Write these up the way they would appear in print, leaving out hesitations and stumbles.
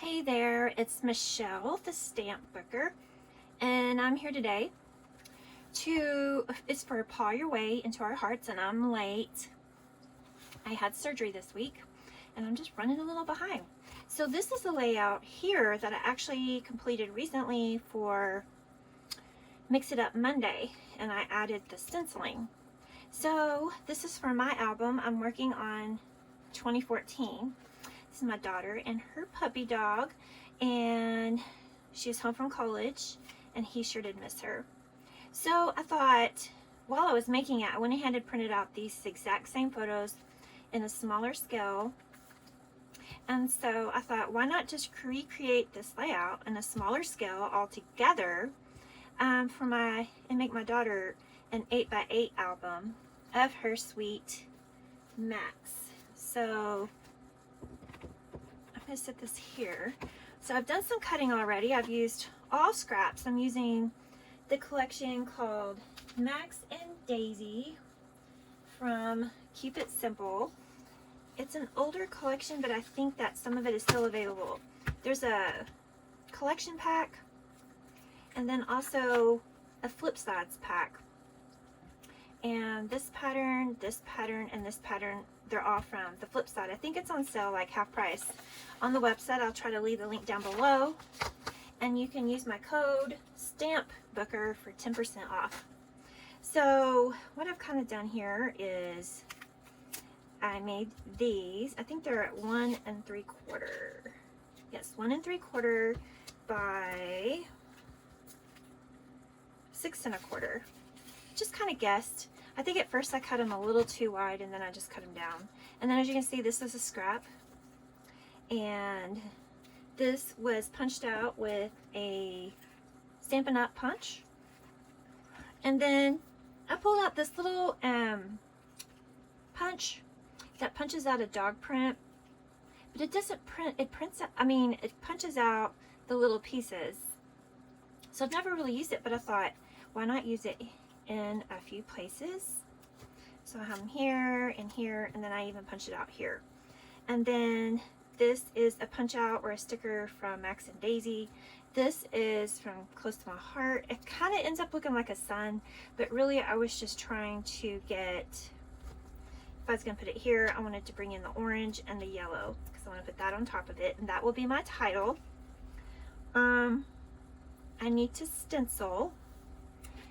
Hey there, it's Michelle, the stamp booker, and I'm here today it's for Paw Your Way into Our Hearts, and I'm late. I had surgery this week, and I'm just running a little behind. So this is the layout here that I actually completed recently for Mix It Up Monday, and I added the stenciling. So this is for my album. I'm working on 2014. This is my daughter and her puppy dog, and she's home from college, and he sure did miss her. So I thought, while I was making it, I went ahead and printed out these exact same photos in a smaller scale. And so I thought, why not just recreate this layout in a smaller scale altogether and make my daughter an 8x8 album of her sweet Max. So I'm going to set this here. So I've done some cutting already. I've used all scraps. I'm using the collection called Max and Daisy from Keep It Simple. It's an older collection, but I think that some of it is still available. There's a collection pack and then also a flip sides pack. And this pattern, and this pattern, they're all from the flip side. I think it's on sale, like half price on the website. I'll try to leave the link down below. And you can use my code STAMPBOOKER for 10% off. So what I've kind of done here is I made these. I think they're at 1 3/4. Yes, 1 3/4 by 6 1/4. Just kind of guessed. I think at first I cut them a little too wide, and then I just cut them down. And then as you can see, this is a scrap, and this was punched out with a Stampin' Up punch. And then I pulled out this little punch that punches out a dog print, but it doesn't print, it punches out the little pieces. So I've never really used it, but I thought, why not use it in a few places? So I have them here and here, and then I even punch it out here. And then this is a punch out or a sticker from Max and Daisy. This is from Close to My Heart. It kind of ends up looking like a sun, but really I was just trying to get, if I was going to put it here, I wanted to bring in the orange and the yellow, because I want to put that on top of it, and that will be my title. I need to stencil.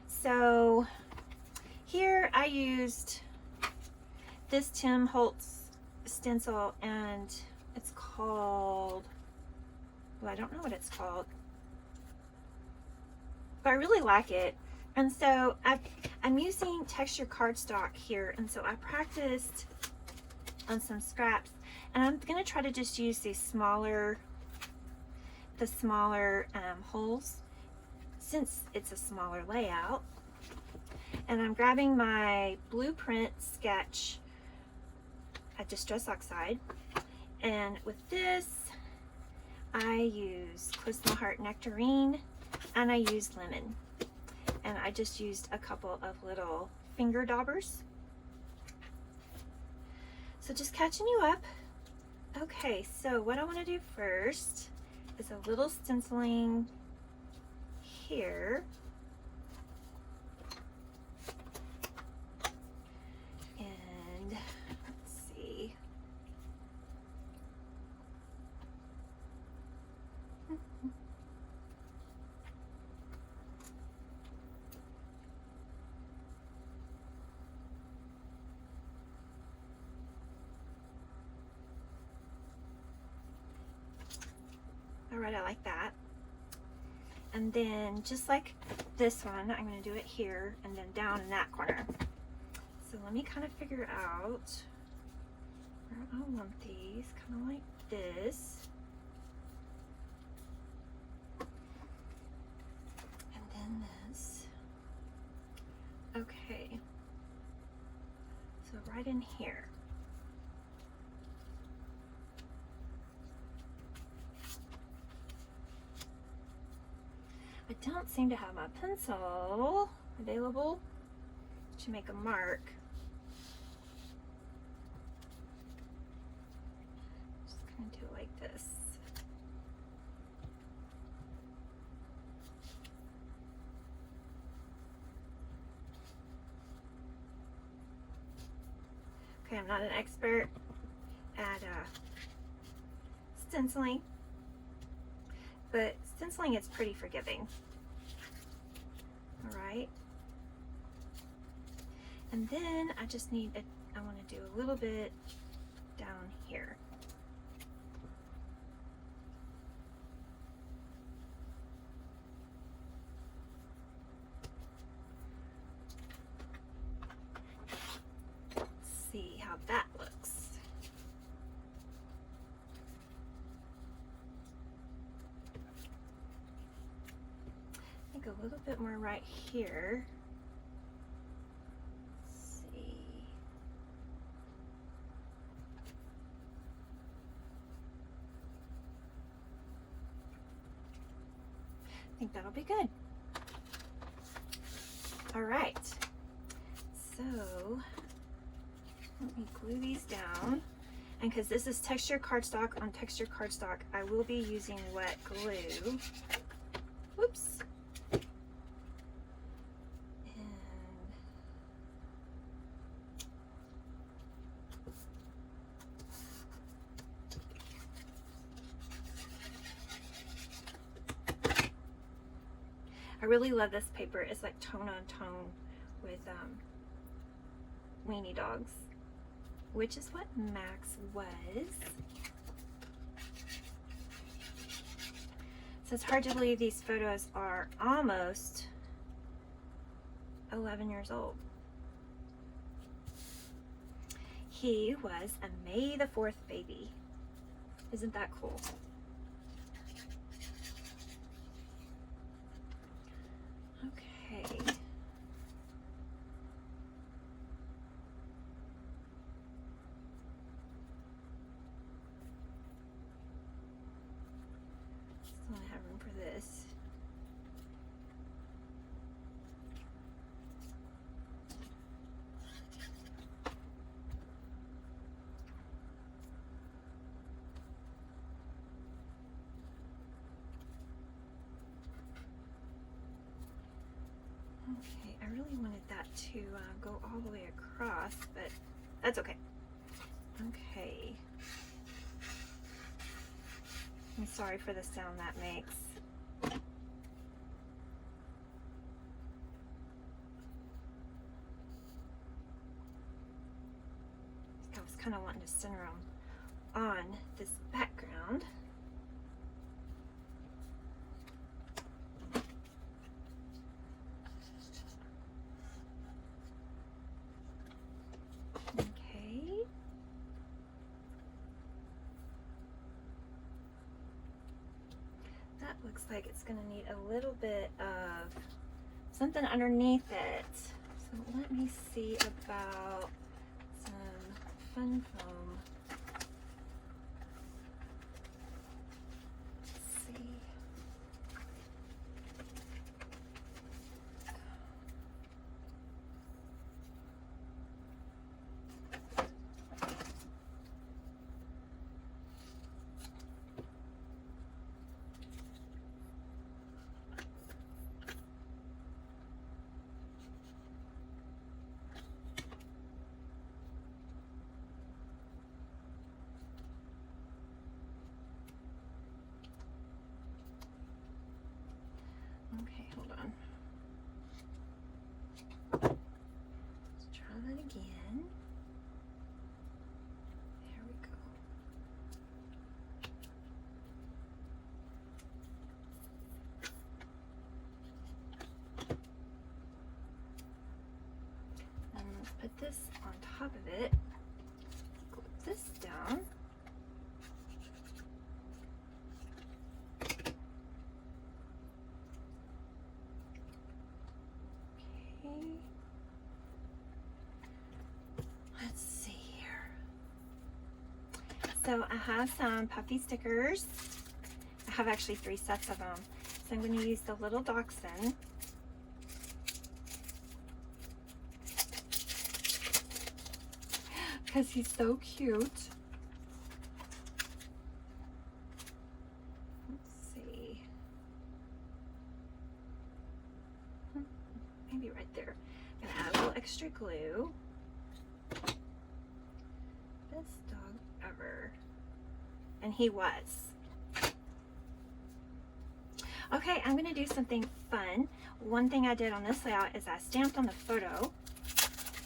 So here I used this Tim Holtz stencil, and it's called, well, I don't know what it's called, but I really like it. And so I'm using texture cardstock here, and so I practiced on some scraps, and I'm going to try to just use the smaller holes, since it's a smaller layout. And I'm grabbing my blueprint sketch at Distress Oxide, and with this I use Close to My Heart Nectarine, and I used lemon, and I just used a couple of little finger daubers. So just catching you up. Okay, so what I want to do first is a little stenciling here, and let's see, all right, I like that. And then just like this one, I'm going to do it here and then down in that corner. So let me kind of figure out where I want these, kind of like this. And then this. Okay. So right in here. I don't seem to have my pencil available to make a mark. Just gonna do it like this. Okay, I'm not an expert at stenciling, but stenciling is pretty forgiving. All right. And then I just need I want to do a little bit down here. See how that looks. I think a little bit more right here. Let's see. I think that'll be good. All right. So let me glue these down, and because this is textured cardstock on textured cardstock, I will be using wet glue. Whoops. And I really love this paper. It's like tone on tone with weenie dogs, which is what Max was. So it's hard to believe these photos are almost 11 years old. He was a May the 4th baby. Isn't that cool? Okay. Still don't have room for this. Okay, I really wanted that to go all the way across, but that's okay. Okay. I'm sorry for the sound that makes. I was kind of wanting to center them on this background. Okay. That looks like it's going to need a little bit of something underneath it. So let me see about some fun foam. Let's see. Okay, hold on. Let's try that again. There we go. And let's put this on top of it. Glue this down. Let's see here. So I have some puffy stickers. I have actually 3 sets of them. So I'm going to use the little dachshund. Because he's so cute. Let's see. Maybe right there. I'm going to add a little extra glue. and he was. Okay, I'm gonna do something fun. One thing I did on this layout is I stamped on the photo,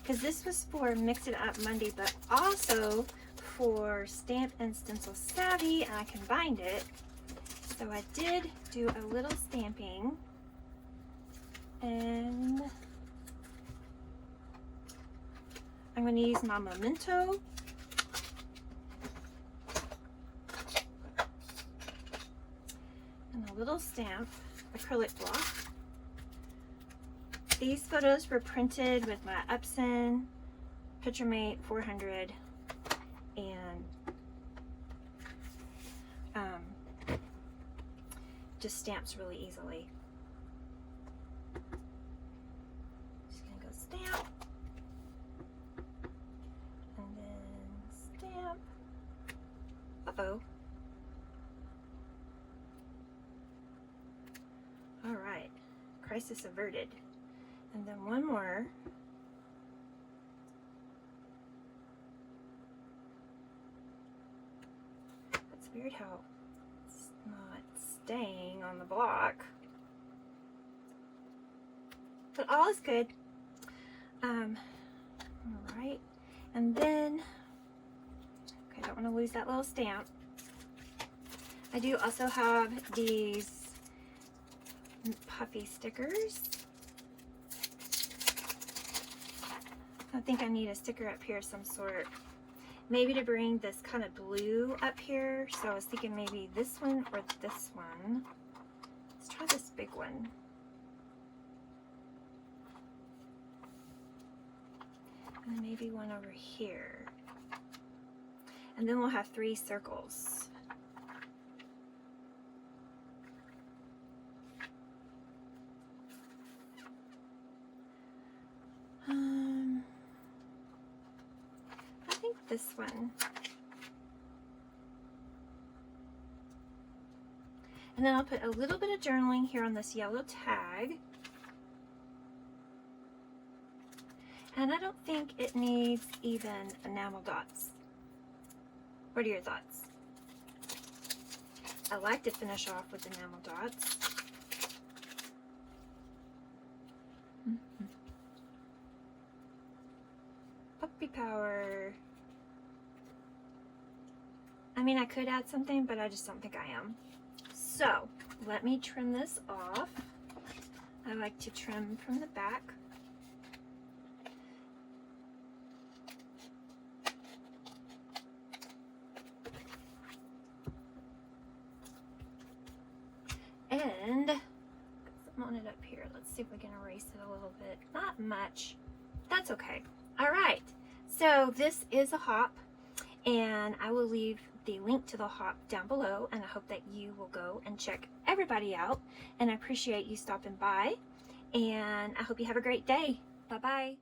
because this was for Mix It Up Monday, but also for Stamp and Stencil Savvy, and I combined it. So I did do a little stamping, and I'm going to use my Memento. And a little stamp acrylic block. These photos were printed with my Epson PictureMate 400 and just stamps really easily. Just gonna go stamp and then stamp. Uh-oh. All right, crisis averted. And then one more. It's weird how it's not staying on the block. But all is good. All right. And then, okay, I don't want to lose that little stamp. I do also have these puffy stickers. I think I need a sticker up here of some sort. Maybe to bring this kind of blue up here. So I was thinking maybe this one or this one. Let's try this big one. And then maybe one over here. And then we'll have 3 circles. I think this one. And then I'll put a little bit of journaling here on this yellow tag. And I don't think it needs even enamel dots. What are your thoughts? I like to finish off with enamel dots. Puppy power. I mean, I could add something, but I just don't think I am. So, let me trim this off. I like to trim from the back. And got some on it up here. Let's see if we can erase it a little bit. Not much. That's okay. All right. So this is a hop, and I will leave the link to the hop down below, and I hope that you will go and check everybody out, and I appreciate you stopping by, and I hope you have a great day. Bye-bye.